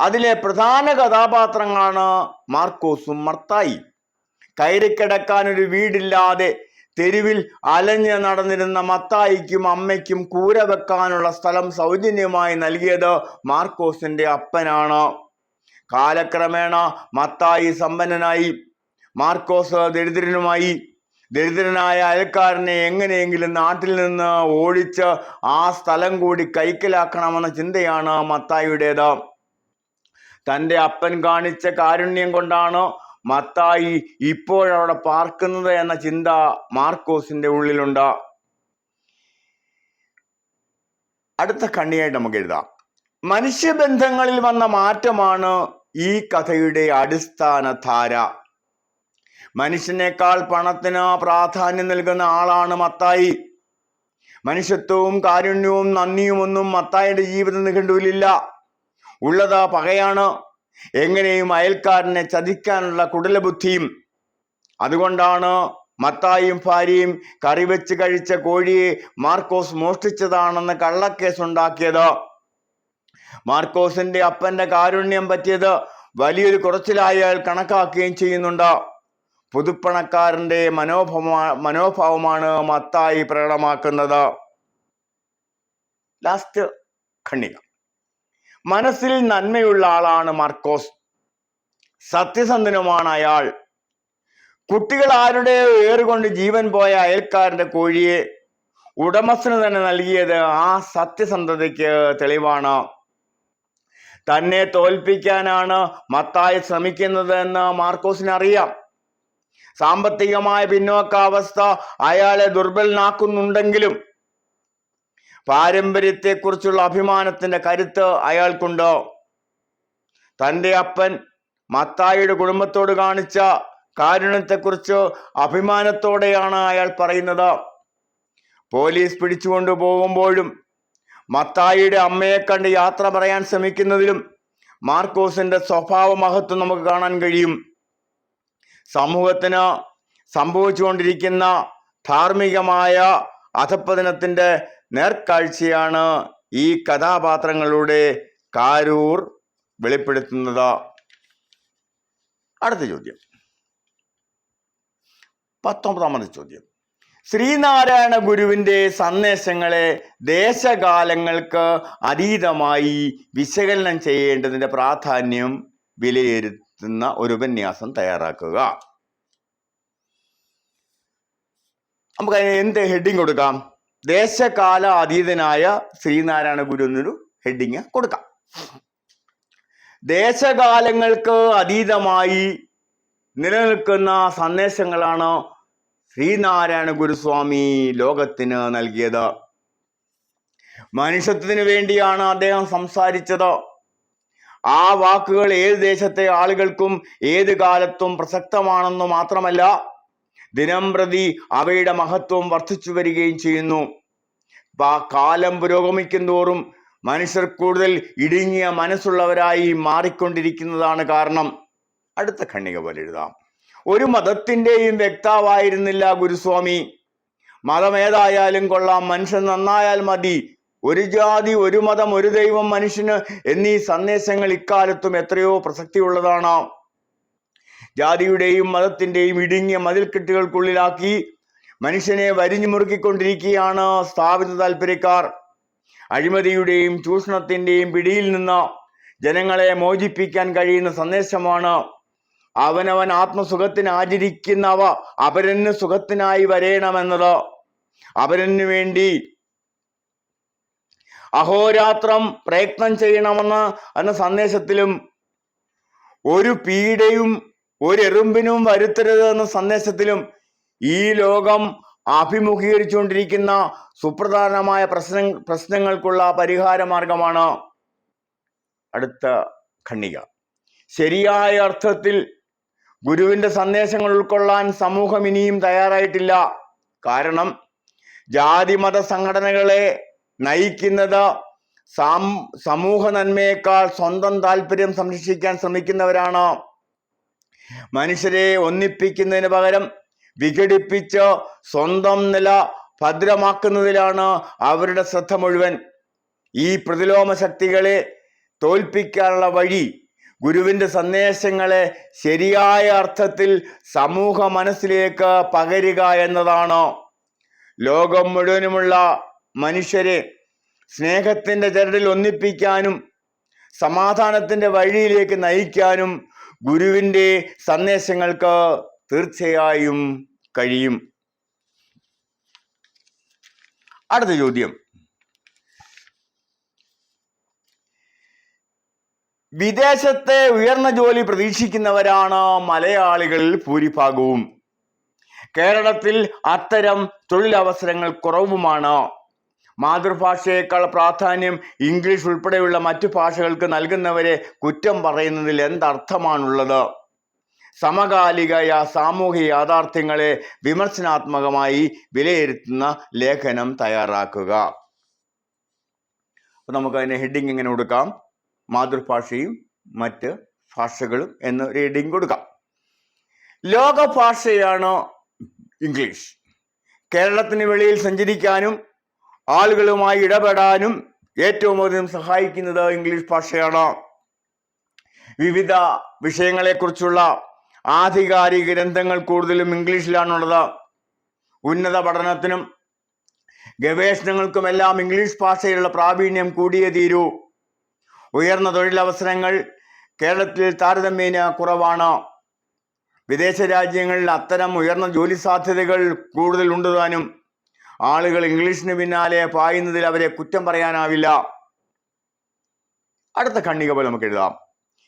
അതിലെ പ്രധാന കഥാപാത്രങ്ങളാണ് മാർക്കോസും മർത്തായി. കയറിക്കിടക്കാൻ ഒരു വീടില്ലാതെ തെരുവിൽ അലഞ്ഞ് നടന്നിരുന്ന മത്തായിക്കും അമ്മയ്ക്കും കൂര വെക്കാനുള്ള സ്ഥലം സൗജന്യമായി നൽകിയത് മാർക്കോസിന്റെ അപ്പനാണ്. കാലക്രമേണ മത്തായി സമ്പന്നനായി, മാർക്കോസ് ദരിദ്രനുമായി. ദരിദ്രനായ അയൽക്കാരനെ എങ്ങനെയെങ്കിലും നാട്ടിൽ നിന്ന് ഓടിച്ച് ആ സ്ഥലം കൂടി കൈക്കലാക്കണമെന്ന ചിന്തയാണ് മത്തായിയുടേത്. തൻ്റെ അപ്പൻ കാണിച്ച കാരുണ്യം കൊണ്ടാണ് മത്തായി ഇപ്പോഴവിടെ പാർക്കുന്നത് എന്ന ചിന്ത മാർക്കോസിന്റെ ഉള്ളിലുണ്ട്. അടുത്ത കണ്ണിയായിട്ട് നമുക്ക് എഴുതാം. മനുഷ്യബന്ധങ്ങളിൽ വന്ന മാറ്റമാണ് ഈ കഥയുടെ അടിസ്ഥാന ധാര. മനുഷ്യനേക്കാൾ പണത്തിന് പ്രാധാന്യം നൽകുന്ന ആളാണ് മത്തായി. മനുഷ്യത്വവും കാരുണ്യവും നന്ദിയും ഒന്നും മത്തായിയുടെ ജീവിത നിഘണ്ടുവിലില്ല. ഉള്ളത് പകയാണ്, എങ്ങനെയും അയൽക്കാരനെ ചതിക്കാനുള്ള കുടിലബുദ്ധിയും. അതുകൊണ്ടാണ് മത്തായിയും ഭാര്യയും കറിവെച്ച് കഴിച്ച കോഴിയെ മാർക്കോസ് മോഷ്ടിച്ചതാണെന്ന് കള്ളക്കേസുണ്ടാക്കിയത്. മാർക്കോസിന്റെ അപ്പന്റെ കാരുണ്യം പറ്റിയത് വലിയൊരു കുറച്ചിലായി അയാൾ കണക്കാക്കുകയും ചെയ്യുന്നുണ്ട്. പുതുപ്പണക്കാരന്റെ മനോഭാവമാണ് മത്തായി പ്രകടമാക്കുന്നത്. ലാസ്റ്റ് ഖണ്ഡിക. മനസ്സിൽ നന്മയുള്ള ആളാണ് മാർക്കോസ്. സത്യസന്ധനുമാണ് അയാൾ. കുട്ടികൾ ആരുടെ ഏറുകൊണ്ട് ജീവൻ പോയ അയൽക്കാരന്റെ കോഴിയെ ഉടമസ്ഥന് തന്നെ നൽകിയത് ആ സത്യസന്ധതയ്ക്ക് തെളിവാണ്. തന്നെ തോൽപ്പിക്കാനാണ് മത്തായി ശ്രമിക്കുന്നത് എന്ന് മാർക്കോസിന് അറിയാം. സാമ്പത്തികമായ പിന്നോക്കാവസ്ഥ അയാളെ ദുർബലനാക്കുന്നുണ്ടെങ്കിലും പാരമ്പര്യത്തെക്കുറിച്ചുള്ള അഭിമാനത്തിന്റെ കരുത്ത് അയാൾക്കുണ്ട്. തൻ്റെ അപ്പൻ മത്തായിയുടെ കുടുംബത്തോട് കാണിച്ച കാരുണ്യത്തെക്കുറിച്ച് അഭിമാനത്തോടെയാണ് അയാൾ പറയുന്നത്. പോലീസ് പിടിച്ചുകൊണ്ടു പോകുമ്പോഴും മത്തായിയുടെ അമ്മയെ കണ്ട് യാത്ര പറയാൻ ശ്രമിക്കുന്നതിലും മാർക്കോസിന്റെ സ്വഭാവ മഹത്വം നമുക്ക് കാണാൻ കഴിയും. സമൂഹത്തിന് സംഭവിച്ചുകൊണ്ടിരിക്കുന്ന ധാർമ്മികമായ അധപ്പതനത്തിന്റെ നേർക്കാഴ്ചയാണ് ഈ കഥാപാത്രങ്ങളുടെ കാരൂർ വെളിപ്പെടുത്തുന്നത്. അടുത്ത ചോദ്യം, 19ാമത്തെ ചോദ്യം. ശ്രീനാരായണ ഗുരുവിന്റെ സന്ദേശങ്ങളെ ദേശകാലങ്ങൾക്ക് അതീതമായി വിശകലനം ചെയ്യേണ്ടതിന്റെ പ്രാധാന്യം വിലയിരുത്തുന്ന ഒരു ഉപന്യാസം തയ്യാറാക്കുക. നമുക്ക് അതിന് എന്ത് ഹെഡിങ് കൊടുക്കാം? ദേശകാല അതീതനായ ശ്രീനാരായണ ഗുരു എന്നൊരു ഹെഡിങ് കൊടുക്കാം. ദേശകാലങ്ങൾക്ക് അതീതമായി നിലനിൽക്കുന്ന സന്ദേശങ്ങളാണ് ശ്രീനാരായണ ഗുരുസ്വാമി ലോകത്തിന് നൽകിയത്. മനുഷ്യത്വത്തിന് വേണ്ടിയാണ് അദ്ദേഹം സംസാരിച്ചത്. ആ വാക്കുകൾ ഏത് ദേശത്തെ ആളുകൾക്കും ഏത് കാലത്തും പ്രസക്തമാണെന്നു മാത്രമല്ല, ദിനം പ്രതി അവയുടെ മഹത്വം വർദ്ധിച്ചു വരികയും ചെയ്യുന്നു. കാലം പുരോഗമിക്കും തോറും മനുഷ്യർ കൂടുതൽ ഇടുങ്ങിയ മനസ്സുള്ളവരായി മാറിക്കൊണ്ടിരിക്കുന്നതാണ് കാരണം. അടുത്ത ഖണ്ഡിക പോലെ എഴുതാം. ഒരു മതത്തിൻ്റെയും വ്യക്താവായിരുന്നില്ല ഗുരുസ്വാമി. മതം ഏതായാലും കൊള്ളാം, മനുഷ്യൻ നന്നായാൽ മതി, ഒരു ജാതി, ഒരു മതം, ഒരു ദൈവം, മനുഷ്യന് എന്നീ സന്ദേശങ്ങൾ ഇക്കാലത്തും എത്രയോ പ്രസക്തിയുള്ളതാണ്. ജാതിയുടെയും മതത്തിൻ്റെയും ഇടുങ്ങിയ മതിൽക്കെട്ടുകൾക്കുള്ളിലാക്കി മനുഷ്യനെ വരിഞ്ഞു മുറുക്കിക്കൊണ്ടിരിക്കുകയാണ് സ്ഥാപിത താല്പര്യക്കാർ. അഴിമതിയുടെയും ചൂഷണത്തിൻ്റെയും പിടിയിൽ നിന്ന് ജനങ്ങളെ മോചിപ്പിക്കാൻ കഴിയുന്ന സന്ദേശമാണ് അവനവൻ ആത്മസുഖത്തിന് ആചരിക്കുന്നവ അപരന് സുഖത്തിനായി വരേണമെന്നത്. അപരന് വേണ്ടി അഹോരാത്രം പ്രയത്നം ചെയ്യണമെന്ന സന്ദേശത്തിലും ഒരു പീഡയും ഒരു എറുമ്പിനും വരുത്തരുത് എന്ന സന്ദേശത്തിലും ഈ ലോകം അഭിമുഖീകരിച്ചുകൊണ്ടിരിക്കുന്ന സുപ്രധാനമായ പ്രശ്നങ്ങൾക്കുള്ള പരിഹാര മാർഗമാണ്. അടുത്ത ഖണ്ഡിക. ശരിയായ അർത്ഥത്തിൽ ഗുരുവിന്റെ സന്ദേശങ്ങൾ ഉൾക്കൊള്ളാൻ സമൂഹം ഇനിയും തയ്യാറായിട്ടില്ല. കാരണം ജാതിമത സംഘടനകളെ നയിക്കുന്നത് സമൂഹ നന്മയേക്കാൾ സ്വന്തം താല്പര്യം സംരക്ഷിക്കാൻ ശ്രമിക്കുന്നവരാണ്. മനുഷ്യരെ ഒന്നിപ്പിക്കുന്നതിന് പകരം വിഘടിപ്പിച്ച് സ്വന്തം നില ഭദ്രമാക്കുന്നതിലാണ് അവരുടെ ശ്രദ്ധ മുഴുവൻ. ഈ പ്രതിലോമ ശക്തികളെ തോൽപ്പിക്കാനുള്ള വഴി ഗുരുവിന്റെ സന്ദേശങ്ങളെ ശരിയായ അർത്ഥത്തിൽ സമൂഹ മനസ്സിലേക്ക് പകരുക എന്നതാണ്. ലോകം മുഴുവനുമുള്ള മനുഷ്യരെ സ്നേഹത്തിന്റെ ചരടിൽ ഒന്നിപ്പിക്കാനും സമാധാനത്തിന്റെ വഴിയിലേക്ക് നയിക്കാനും ഗുരുവിന്റെ സന്ദേശങ്ങൾക്ക് തീർച്ചയായും കഴിയും. അടുത്ത ചോദ്യം. വിദേശത്തെ ഉയർന്ന ജോലി പ്രതീക്ഷിക്കുന്നവരാണ് മലയാളികളിൽ ഭൂരിഭാഗവും. കേരളത്തിൽ അത്തരം തൊഴിലവസരങ്ങൾ കുറവുമാണ്. മാതൃഭാഷയേക്കാൾ പ്രാധാന്യം ഇംഗ്ലീഷ് ഉൾപ്പെടെയുള്ള മറ്റു ഭാഷകൾക്ക് നൽകുന്നവരെ കുറ്റം പറയുന്നതിൽ എന്തർത്ഥമാണുള്ളത്? സമകാലിക സാമൂഹിക യാഥാർത്ഥ്യങ്ങളെ വിമർശനാത്മകമായി വിലയിരുത്തുന്ന ലേഖനം തയ്യാറാക്കുക. അപ്പൊ നമുക്ക് അതിന് ഹെഡിങ് എങ്ങനെ കൊടുക്കാം? മാതൃഭാഷയും മറ്റ് ഭാഷകളും എന്ന് ഹെഡിങ് കൊടുക്കാം. ലോക ഭാഷയാണ് ഇംഗ്ലീഷ്. കേരളത്തിന് വെളിയിൽ സഞ്ചരിക്കാനും ആളുകളുമായി ഇടപെടാനും ഏറ്റവും അധികം സഹായിക്കുന്നത് ഇംഗ്ലീഷ് ഭാഷയാണ്. വിവിധ വിഷയങ്ങളെക്കുറിച്ചുള്ള ആധികാരിക ഗ്രന്ഥങ്ങൾ കൂടുതലും ഇംഗ്ലീഷിലാണുള്ളത്. ഉന്നത പഠനത്തിനും ഗവേഷണങ്ങൾക്കുമെല്ലാം ഇംഗ്ലീഷ് ഭാഷയിലുള്ള പ്രാവീണ്യം കൂടിയേ തീരൂ. ഉയർന്ന തൊഴിലവസരങ്ങൾ കേരളത്തിൽ താരതമ്യേന കുറവാണ്. വിദേശ രാജ്യങ്ങളിൽ അത്തരം ഉയർന്ന ജോലി സാധ്യതകൾ കൂടുതൽ ഉണ്ടുതാനും. ആളുകൾ ഇംഗ്ലീഷിന് പിന്നാലെ പായുന്നതിൽ അവരെ കുറ്റം പറയാനാവില്ല. അടുത്ത ഖണ്ഡിക പോലെ നമുക്ക് എഴുതാം.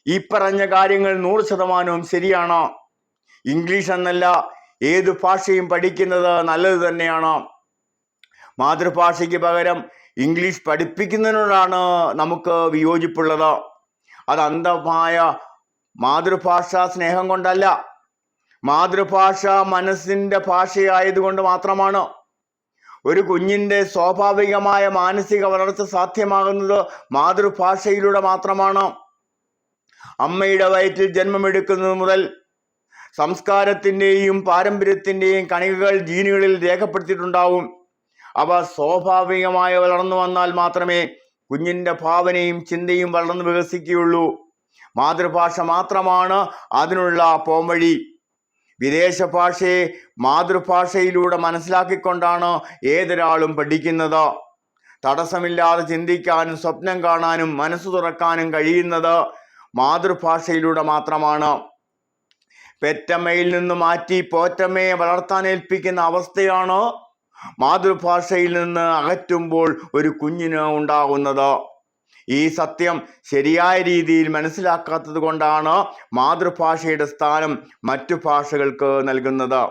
ഈ പറഞ്ഞ കാര്യങ്ങൾ 100% ശരിയാണ്. ഇംഗ്ലീഷ് എന്നല്ല, ഏതു ഭാഷയും പഠിക്കുന്നത് നല്ലത് തന്നെയാണ്. മാതൃഭാഷയ്ക്ക് പകരം ഇംഗ്ലീഷ് പഠിപ്പിക്കുന്നതിനോടാണ് നമുക്ക് വിയോജിപ്പുള്ളത്. അത് അന്ധമായ മാതൃഭാഷാ സ്നേഹം കൊണ്ടല്ല, മാതൃഭാഷ മനസ്സിന്റെ ഭാഷയായതുകൊണ്ട് മാത്രമാണ്. ഒരു കുഞ്ഞിന്റെ സ്വാഭാവികമായ മാനസിക വളർച്ച സാധ്യമാകുന്നത് മാതൃഭാഷയിലൂടെ മാത്രമാണ്. അമ്മയുടെ വയറ്റിൽ ജന്മമെടുക്കുന്നത് മുതൽ സംസ്കാരത്തിന്റെയും പാരമ്പര്യത്തിന്റെയും കണികകൾ ജീനുകളിൽ രേഖപ്പെടുത്തിയിട്ടുണ്ടാവും. അവ സ്വാഭാവികമായി വളർന്നു വന്നാൽ മാത്രമേ കുഞ്ഞിന്റെ ഭാവനയും ചിന്തയും വളർന്നു വികസിക്കുകയുള്ളൂ. മാതൃഭാഷ മാത്രമാണ് അതിനുള്ള പോംവഴി. വിദേശ ഭാഷയെ മാതൃഭാഷയിലൂടെ മനസ്സിലാക്കിക്കൊണ്ടാണ് ഏതൊരാളും പഠിക്കുന്നത്. തടസ്സമില്ലാതെ ചിന്തിക്കാനും സ്വപ്നം കാണാനും മനസ്സു തുറക്കാനും കഴിയുന്നത് മാതൃഭാഷയിലൂടെ മാത്രമാണ്. പെറ്റമ്മയിൽ നിന്ന് മാറ്റി പോറ്റമ്മയെ വളർത്താനേൽപ്പിക്കുന്ന അവസ്ഥയാണ് മാതൃഭാഷയിൽ നിന്ന് അകറ്റുമ്പോൾ ഒരു കുഞ്ഞിന് ഉണ്ടാകുന്നത്. ഈ സത്യം ശരിയായ രീതിയിൽ മനസ്സിലാക്കാത്തത് കൊണ്ടാണ് മാതൃഭാഷയുടെ സ്ഥാനം മറ്റു ഭാഷകൾക്ക് നൽകുന്നത്.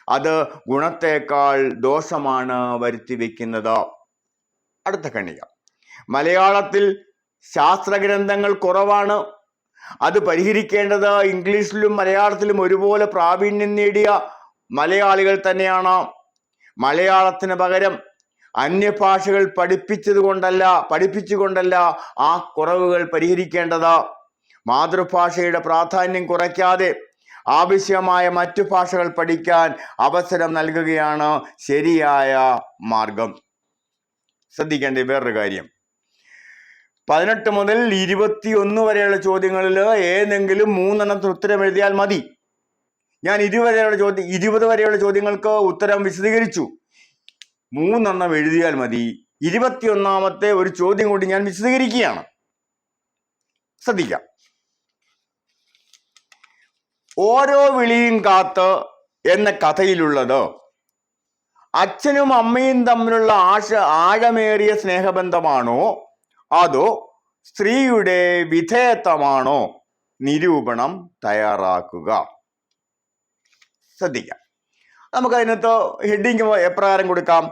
അത് ഗുണത്തേക്കാൾ ദോഷമാണ് വരുത്തി വയ്ക്കുന്നത്. അടുത്ത കണിക. മലയാളത്തിൽ ശാസ്ത്രഗ്രന്ഥങ്ങൾ കുറവാണ്. അത് പരിഹരിക്കേണ്ടത് ഇംഗ്ലീഷിലും മലയാളത്തിലും ഒരുപോലെ പ്രാവീണ്യം നേടിയ മലയാളികൾ തന്നെയാണ്. മലയാളത്തിന് പകരം അന്യഭാഷകൾ പഠിപ്പിച്ചുകൊണ്ടല്ല ആ കുറവുകൾ പരിഹരിക്കേണ്ടത്. മാതൃഭാഷയുടെ പ്രാധാന്യം കുറയ്ക്കാതെ ആവശ്യമായ മറ്റു ഭാഷകൾ പഠിക്കാൻ അവസരം നൽകുകയാണ് ശരിയായ മാർഗം. ശ്രദ്ധിക്കേണ്ട വേറൊരു കാര്യം, 18 മുതൽ 21 വരെയുള്ള ചോദ്യങ്ങളിൽ ഏതെങ്കിലും 3 എണ്ണത്തിന് ഉത്തരം എഴുതിയാൽ മതി. ഞാൻ 20 വരെയുള്ള ചോദ്യങ്ങൾക്ക് ഉത്തരം വിശദീകരിച്ചു. 3 എണ്ണം എഴുതിയാൽ മതി. 21ാമത്തെ ഒരു ചോദ്യം കൂടി ഞാൻ വിശദീകരിക്കുകയാണ്. ശ്രദ്ധിക്കാം. ഓരോ വിളിയും കാത്ത് എന്ന കഥയിലുള്ളത് അച്ഛനും അമ്മയും തമ്മിലുള്ള ആഴമേറിയ സ്നേഹബന്ധമാണോ അതോ സ്ത്രീയുടെ വിധേയത്വമാണോ? നിരൂപണം തയ്യാറാക്കുക. ശ്രദ്ധിക്കാം. നമുക്കതിനകത്ത് ഹെഡിങ് എപ്രകാരം കൊടുക്കാം?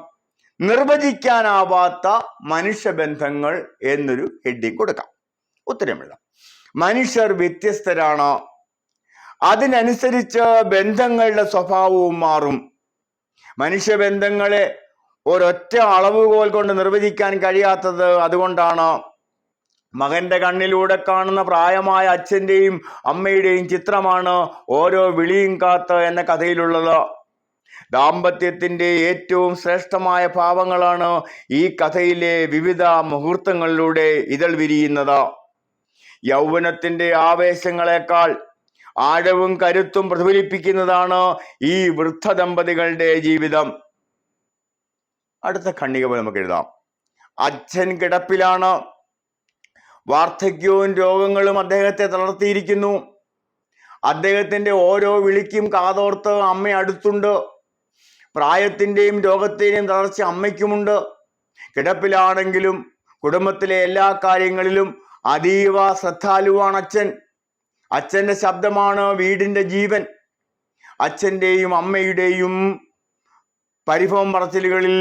നിർവചിക്കാനാവാത്ത മനുഷ്യബന്ധങ്ങൾ എന്നൊരു ഹെഡിങ് കൊടുക്കാം. ഉത്തരം എഴുതാം. മനുഷ്യർ വ്യത്യസ്തരാണ്. അതിനനുസരിച്ച് ബന്ധങ്ങളുടെ സ്വഭാവവും മാറും. മനുഷ്യബന്ധങ്ങളെ ഒരൊറ്റ അളവുകോൽ കൊണ്ട് നിർവചിക്കാൻ കഴിയാത്തത് അതുകൊണ്ടാണ്. മകന്റെ കണ്ണിലൂടെ കാണുന്ന പ്രായമായ അച്ഛന്റെയും അമ്മയുടെയും ചിത്രമാണ് ഓരോ വിളിയും കാത്ത് എന്ന കഥയിലുള്ളത്. ദാമ്പത്യത്തിന്റെ ഏറ്റവും ശ്രേഷ്ഠമായ ഭാവങ്ങളാണ് ഈ കഥയിലെ വിവിധ മുഹൂർത്തങ്ങളിലൂടെ ഇതൾ വിരിയുന്നത്. യൗവനത്തിന്റെ ആവേശങ്ങളെക്കാൾ ആഴവും കരുത്തും പ്രതിഫലിപ്പിക്കുന്നതാണ് ഈ വൃദ്ധ ദമ്പതികളുടെ ജീവിതം. അടുത്ത ഖണ്ഡിക നമുക്ക് എഴുതാം. അച്ഛൻ കിടപ്പിലാണ്. വാർദ്ധക്യവും രോഗങ്ങളും അദ്ദേഹത്തെ തളർത്തിയിരിക്കുന്നു. അദ്ദേഹത്തിന്റെ ഓരോ വിളിക്കും കാതോർത്ത് അമ്മ അടുത്തുണ്ട്. പ്രായത്തിന്റെയും രോഗത്തിന്റെയും തളർച്ച അമ്മയ്ക്കുമുണ്ട്. കിടപ്പിലാണെങ്കിലും കുടുംബത്തിലെ എല്ലാ കാര്യങ്ങളിലും അതീവ ശ്രദ്ധാലുവാണ് അച്ഛൻ. അച്ഛന്റെ ശബ്ദമാണ് വീടിന്റെ ജീവൻ. അച്ഛന്റെയും അമ്മയുടെയും പരിഭവം പറച്ചിലുകളിൽ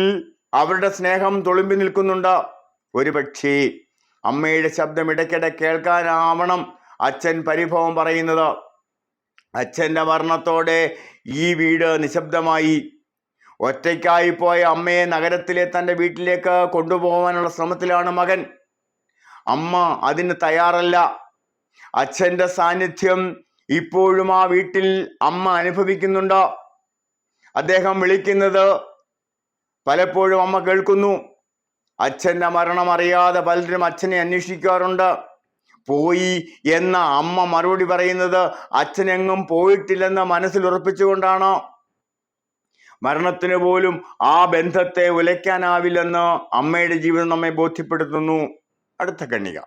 അവരുടെ സ്നേഹം തുളുമ്പി നിൽക്കുന്നുണ്ട്. ഒരുപക്ഷേ അമ്മയുടെ ശബ്ദം ഇടയ്ക്കിടെ കേൾക്കാനാവണം അച്ഛൻ പരിഭവം പറയുന്നത്. അച്ഛന്റെ മരണത്തോടെ ഈ വീട് നിശബ്ദമായി. ഒറ്റയ്ക്കായി പോയ അമ്മയെ നഗരത്തിലെ തൻ്റെ വീട്ടിലേക്ക് കൊണ്ടുപോകാനുള്ള ശ്രമത്തിലാണ് മകൻ. അമ്മ അതിന് തയ്യാറല്ല. അച്ഛന്റെ സാന്നിധ്യം ഇപ്പോഴും ആ വീട്ടിൽ അമ്മ അനുഭവിക്കുന്നുണ്ട്. അദ്ദേഹം വിളിക്കുന്നത് പലപ്പോഴും അമ്മ കേൾക്കുന്നു. അച്ഛന്റെ മരണം അറിയാതെ പലരും അച്ഛനെ അന്വേഷിക്കാറുണ്ട്. പോയി എന്ന അമ്മ മറുപടി പറയുന്നത് അച്ഛനെങ്ങും പോയിട്ടില്ലെന്ന് മനസ്സിൽ ഉറപ്പിച്ചുകൊണ്ടാണ്. മരണത്തിന് പോലും ആ ബന്ധത്തെ ഉലയ്ക്കാനാവില്ലെന്ന് അമ്മയുടെ ജീവിതം നമ്മെ ബോധ്യപ്പെടുത്തുന്നു. അടുത്ത ഖണ്ഡിക.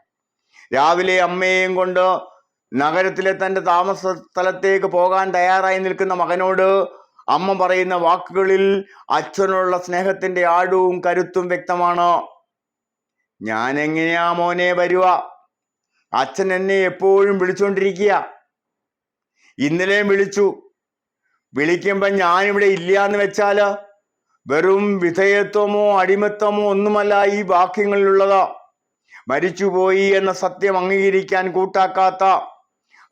രാവിലെ അമ്മയെയും കൊണ്ട് നഗരത്തിലെ തൻ്റെ താമസ സ്ഥലത്തേക്ക് പോകാൻ തയ്യാറായി നിൽക്കുന്ന മകനോട് അമ്മ പറയുന്ന വാക്കുകളിൽ അച്ഛനുള്ള സ്നേഹത്തിന്റെ ആഴവും കരുത്തും വ്യക്തമാണ്. ഞാൻ എങ്ങനെയാ മോനെ വരുക? അച്ഛൻ എന്നെ എപ്പോഴും വിളിച്ചുകൊണ്ടിരിക്കുക. ഇന്നലെയും വിളിച്ചു. വിളിക്കുമ്പോ ഞാനിവിടെ ഇല്ല എന്ന് വെച്ചാല് വെറും വിധേയത്വമോ അടിമത്തമോ ഒന്നുമല്ല ഈ വാക്യങ്ങളിലുള്ളത്. മരിച്ചുപോയി എന്ന സത്യം അംഗീകരിക്കാൻ കൂട്ടാക്കാത്ത,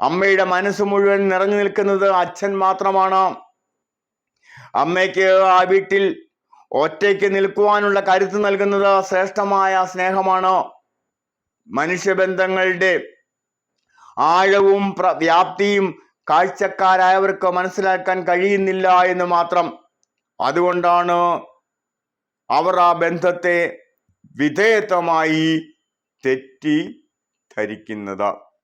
അമ്മയുടെ മനസ്സ് മുഴുവൻ നിറഞ്ഞു നിൽക്കുന്നത് അച്ഛൻ മാത്രമാണ്. അമ്മയ്ക്ക് ആ വീട്ടിൽ ഒറ്റയ്ക്ക് നിൽക്കുവാനുള്ള കരുത്ത് നൽകുന്നത് ശ്രേഷ്ഠമായ സ്നേഹമാണ്. മനുഷ്യബന്ധങ്ങളുടെ ആഴവും വ്യാപ്തിയും കാഴ്ചക്കാരായവർക്ക് മനസ്സിലാക്കാൻ കഴിയുന്നില്ല എന്ന് മാത്രം. അതുകൊണ്ടാണ് അവർ ആ ബന്ധത്തെ വിധേയത്വമായി തെറ്റിദ്ധരിക്കുന്നത്.